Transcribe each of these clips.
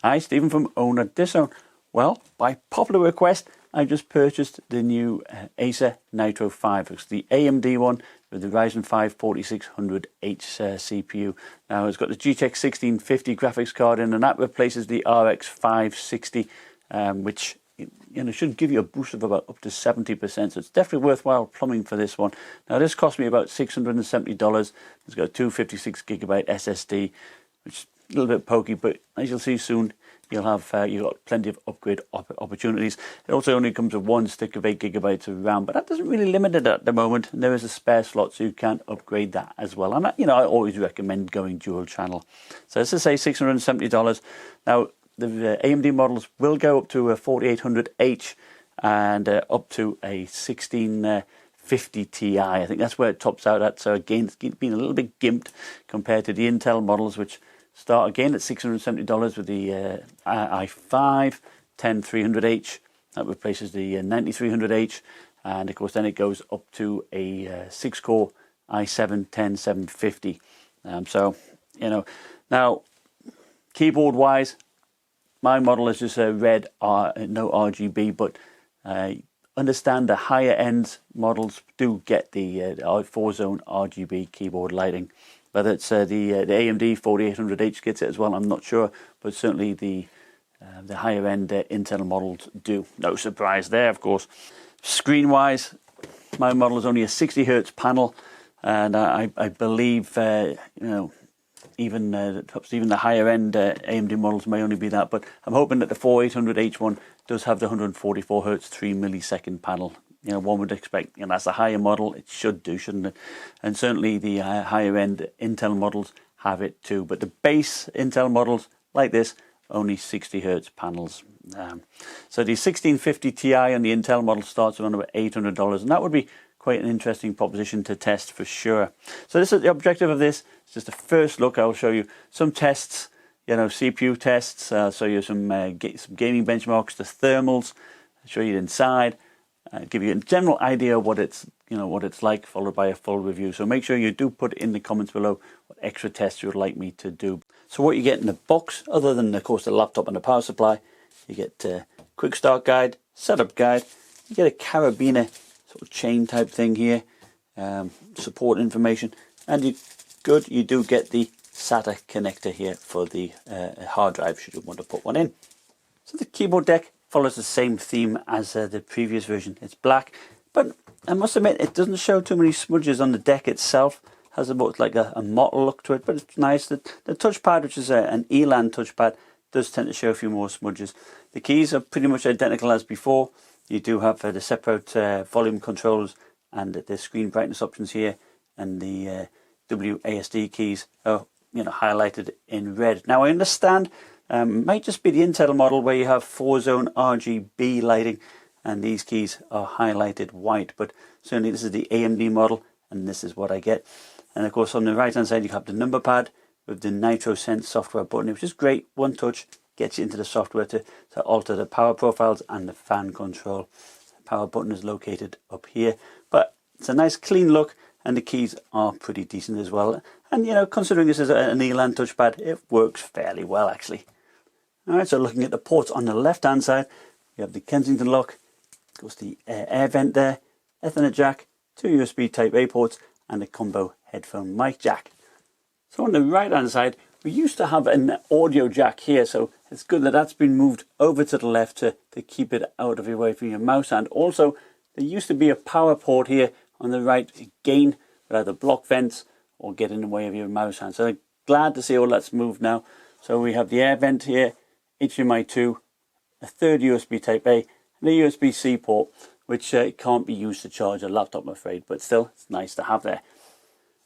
Hi, Stephen from Owner Disown. Well, by popular request, I just purchased the new Acer Nitro 5. It's the AMD one with the Ryzen 5 4600H CPU. Now, it's got the GTX 1650 graphics card in, and that replaces the RX 560, which should give you a boost of about up to 70%. So it's definitely worthwhile plumbing for this one. Now, this cost me about $670. It's got a 256GB SSD, which is a little bit pokey, but as you'll see soon, you've got plenty of upgrade opportunities. It also only comes with one stick of 8GB of RAM, but that doesn't really limit it at the moment. And there is a spare slot, so you can upgrade that as well. And I always recommend going dual channel. So let's just say $670. Now, the AMD models will go up to a 4800H and up to a 1650 Ti. I think that's where it tops out at. So again, it's been a little bit gimped compared to the Intel models, which start again at $670 with the i5 10300H. That replaces the 9300H, and of course then it goes up to a 6-core i7 10750. Now keyboard wise, my model is just a red, no RGB, but understand the higher end models do get the 4-zone RGB keyboard lighting. Whether it's the AMD 4800H gets it as well, I'm not sure, but certainly the higher end Intel models do. No surprise there, of course. Screen wise, my model is only a 60Hz panel, and I believe even the higher end AMD models may only be that, but I'm hoping that the 4800H one does have the 144Hz 3 millisecond panel. One would expect, that's a higher model, it should do, shouldn't it? And certainly the higher end Intel models have it too, but the base Intel models like this only 60Hz panels. So the 1650 Ti on the Intel model starts around about $800, and that would be quite an interesting proposition to test for sure. So this is the objective of this. It's just a first look. I'll show you some tests, CPU tests. I'll show you some gaming benchmarks, the thermals. I'll show you inside. Give you a general idea of what it's like, followed by a full review. So make sure you do put in the comments below what extra tests you would like me to do. So what you get in the box, other than of course the laptop and the power supply, you get a quick start guide, setup guide. You get a carabiner sort of chain type thing here, support information, and you do get the SATA connector here for the hard drive should you want to put one in. So the keyboard deck follows the same theme as the previous version. It's black, but I must admit it doesn't show too many smudges on the deck itself. It has about like a mottled look to it, but it's nice. The touchpad, which is an Elan touchpad, does tend to show a few more smudges. The keys are pretty much identical as before. You do have the separate volume controls and the screen brightness options here, and the WASD keys are highlighted in red. Now I understand might just be the Intel model where you have 4-zone RGB lighting and these keys are highlighted white, but certainly this is the AMD model and this is what I get. And of course on the right hand side you have the number pad with the NitroSense software button, which is great. One touch gets you into the software to alter the power profiles and the fan control. The power button is located up here, but it's a nice clean look and the keys are pretty decent as well. And considering this is an Elan touchpad, it works fairly well actually. Alright, so looking at the ports on the left hand side, we have the Kensington lock, of course the air vent there, Ethernet jack, 2 USB Type A ports, and a combo headphone mic jack. So on the right hand side, we used to have an audio jack here, so it's good that that's been moved over to the left to keep it out of your way from your mouse hand. Also, there used to be a power port here on the right, again, would either block vents or get in the way of your mouse hand. So glad to see all that's moved now. So we have the air vent here, HDMI 2, a third USB Type A, and a USB-C port, which can't be used to charge a laptop, I'm afraid, but still, it's nice to have there.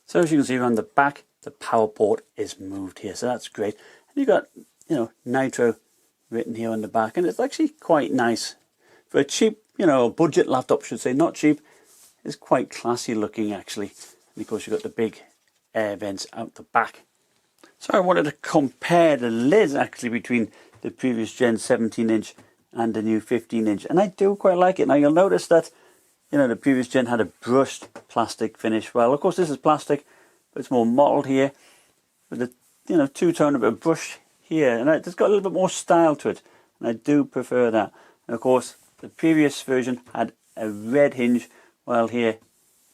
So as you can see around the back, the power port is moved here, so that's great. And you've got, Nitro written here on the back, and it's actually quite nice. For a cheap, budget laptop, should say, not cheap, it's quite classy looking actually. And of course you've got the big air vents out the back. So I wanted to compare the lids actually between the previous Gen 17-inch and the new 15-inch, and I do quite like it. Now you'll notice that the previous gen had a brushed plastic finish. Well, of course this is plastic, but it's more mottled here with the two-tone, a bit of brush here, and it's got a little bit more style to it, and I do prefer that. And of course, the previous version had a red hinge, while here,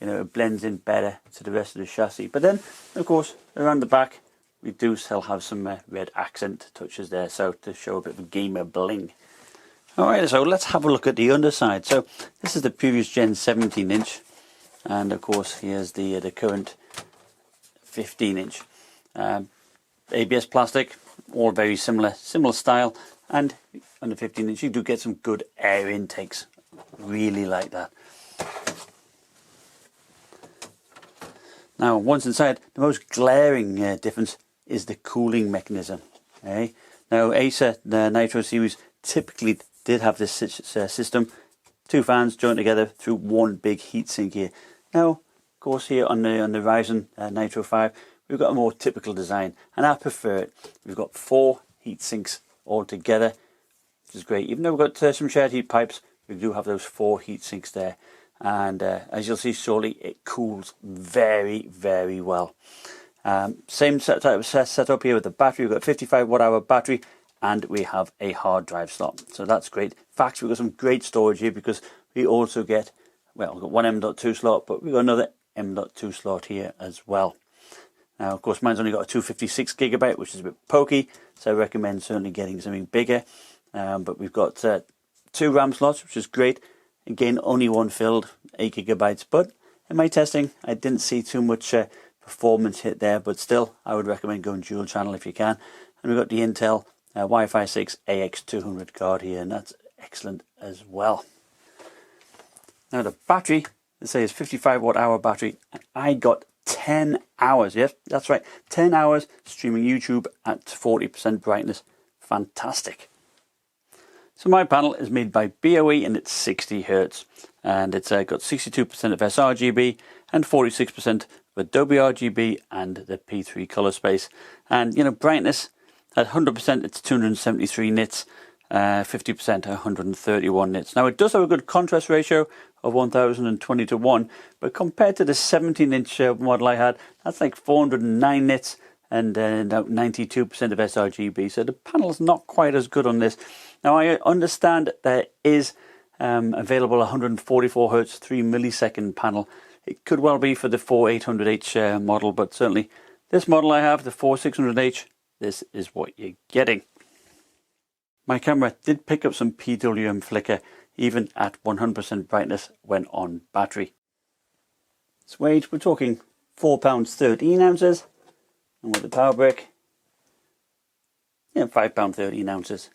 you know, it blends in better to the rest of the chassis. But then, of course, around the back, we do still have some red accent touches there, so to show a bit of a gamer bling. Alright, so let's have a look at the underside. So this is the previous gen 17-inch, and of course here's the current 15-inch. ABS plastic, all very similar style, and on the 15-inch you do get some good air intakes. Really like that. Now, once inside, the most glaring difference is the cooling mechanism. Okay? Now, Acer, the Nitro series, typically did have this system, two fans joined together through one big heatsink here. Now, of course, here on the Ryzen Nitro 5, we've got a more typical design, and I prefer it. We've got 4 heatsinks all together, which is great. Even though we've got some shared heat pipes, we do have those 4 heatsinks there. And as you'll see shortly, it cools very, very well. Same setup here with the battery. We've got a 55 watt hour battery, and we have a hard drive slot. So that's great. In fact, we've got some great storage here, because we also get, well, we've got one M.2 slot, but we've got another M.2 slot here as well. Now, of course, mine's only got a 256 gigabyte, which is a bit pokey, so I recommend certainly getting something bigger. But we've got 2 RAM slots, which is great. Again, only one filled, 8 gigabytes. But in my testing, I didn't see too much performance hit there. But still, I would recommend going dual channel if you can. And we've got the Intel Wi-Fi 6 AX200 card here, and that's excellent as well. Now the battery, let's say, is 55 watt hour battery. I got 10 hours. Yes, that's right, 10 hours streaming YouTube at 40% brightness. Fantastic. So my panel is made by BOE, and it's 60 Hz, and it's got 62% of sRGB and 46% of Adobe RGB and the P3 color space. And you know, brightness at 100% it's 273 nits, 50% 131 nits. Now it does have a good contrast ratio of 1020 to 1, but compared to the 17-inch model I had, that's like 409 nits and 92% of sRGB. So the panel's not quite as good on this. Now I understand there is available 144 Hz 3 millisecond panel. It could well be for the 4800H model, but certainly this model I have, the 4600H, this is what you're getting. My camera did pick up some PWM flicker even at 100% brightness when on battery. Its weight, we're talking 4 pounds 13 ounces, and with the power brick, yeah, 5 pound 13 ounces.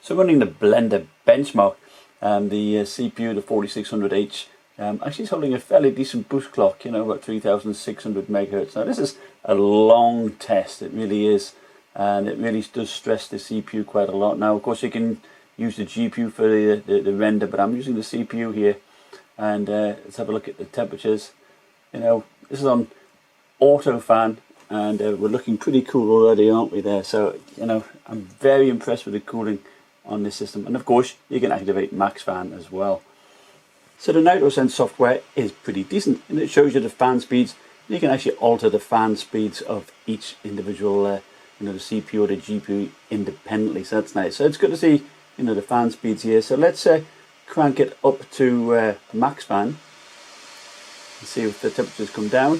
So running the Blender benchmark, the CPU, the 4600H, actually is holding a fairly decent boost clock, you know, about 3600 megahertz. Now this is a long test, it really is, and it really does stress the CPU quite a lot. Now of course you can use the GPU for the render, but I'm using the CPU here, and let's have a look at the temperatures. You know, this is on auto fan, and we're looking pretty cool already, aren't we there? So, you know, I'm very impressed with the cooling on this system, and of course you can activate max fan as well. So the NitroSense software is pretty decent, and it shows you the fan speeds. You can actually alter the fan speeds of each individual you know, the CPU or the GPU independently, so that's nice. So it's good to see, you know, the fan speeds here. So let's crank it up to max fan and see if the temperatures come down.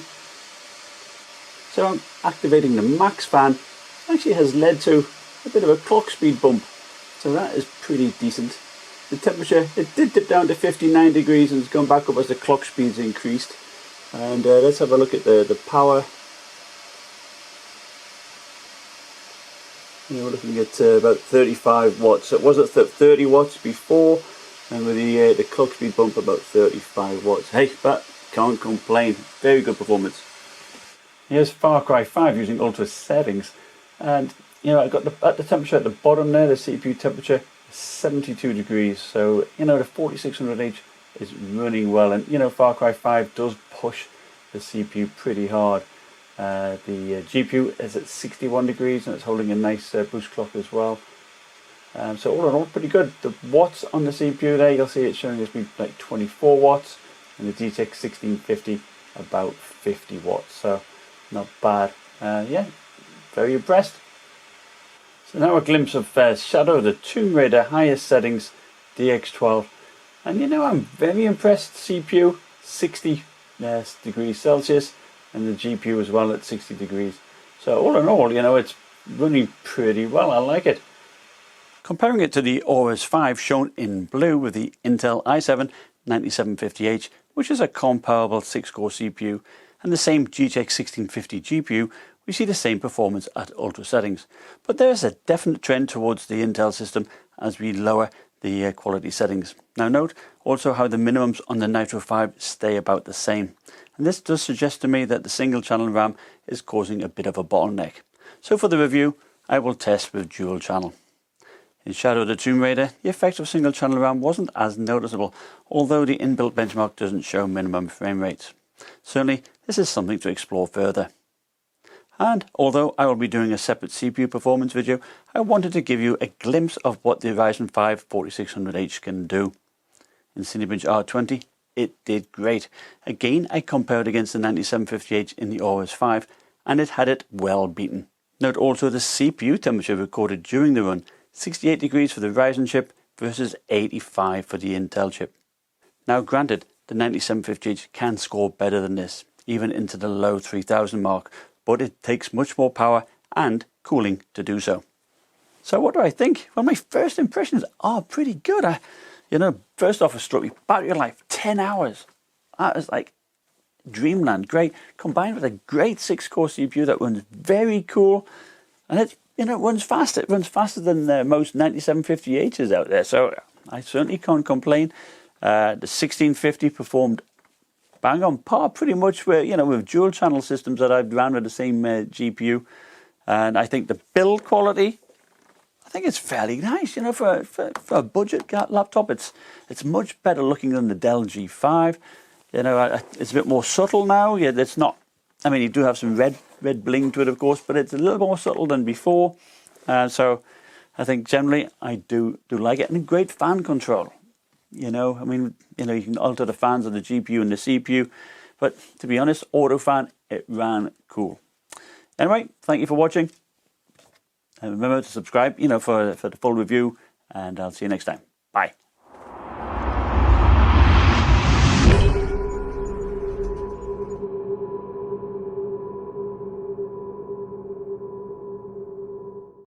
So activating the max fan actually has led to a bit of a clock speed bump, so that is pretty decent. The temperature, it did dip down to 59 degrees and it's gone back up as the clock speeds increased. And let's have a look at the power. You know, we're looking at about 35 watts. So it was at 30 watts before, and with the clock speed bump about 35 watts. Hey, but can't complain. Very good performance. Here's Far Cry 5 using ultra settings, and you know, I got at the temperature at the bottom there, the CPU temperature, 72 degrees. So you know, the 4600H is running well, and you know, Far Cry 5 does push the CPU pretty hard. The GPU is at 61 degrees and it's holding a nice boost clock as well. So all in all, pretty good. The watts on the CPU there, you'll see it's showing us like 24 watts, and the GTX 1650 about 50 watts. So not bad. Yeah, very impressed. So now a glimpse of Shadow the Tomb Raider highest settings, DX12. And you know, I'm very impressed. CPU 60 degrees Celsius, and the GPU as well at 60 degrees. So all in all, you know, it's running pretty well. I like it. Comparing it to the Aorus 5 shown in blue with the Intel i7 9750H, which is a comparable 6-core CPU, and the same GTX 1650 GPU, we see the same performance at ultra settings. But there's a definite trend towards the Intel system as we lower the quality settings. Now note also how the minimums on the Nitro 5 stay about the same. And this does suggest to me that the single channel RAM is causing a bit of a bottleneck. So for the review, I will test with dual channel. In Shadow the Tomb Raider, the effect of single channel RAM wasn't as noticeable, although the inbuilt benchmark doesn't show minimum frame rates. Certainly, this is something to explore further. And although I will be doing a separate CPU performance video, I wanted to give you a glimpse of what the Ryzen 5 4600H can do. In Cinebench R20, it did great. Again, I compared against the 9750H in the Aorus 5, and it had it well beaten. Note also the CPU temperature recorded during the run, 68 degrees for the Ryzen chip versus 85 for the Intel chip. Now granted, the 9750H can score better than this, even into the low 3000 mark, but it takes much more power and cooling to do so. So what do I think? Well, my first impressions are pretty good. You know, first off, it struck me, battery life, 10 hours. That is like dreamland. Great, combined with a great 6-core CPU that runs very cool, and it, you know, runs faster. It runs faster than most 9750Hs out there, so I certainly can't complain. The 1650 performed bang on par pretty much with, you know, with dual channel systems that I've ran with the same GPU. And I think the build quality, I think it's fairly nice, you know, for a budget laptop. It's much better looking than the Dell G5. You know, it's a bit more subtle now. Yeah, it's not, I mean, you do have some red bling to it, of course, but it's a little more subtle than before. So I think generally I do like it. And great fan control. You know, I mean, you know, you can alter the fans of the GPU and the CPU, but to be honest, auto fan, it ran cool. Anyway, thank you for watching, and remember to subscribe, you know, for the full review, and I'll see you next time. Bye.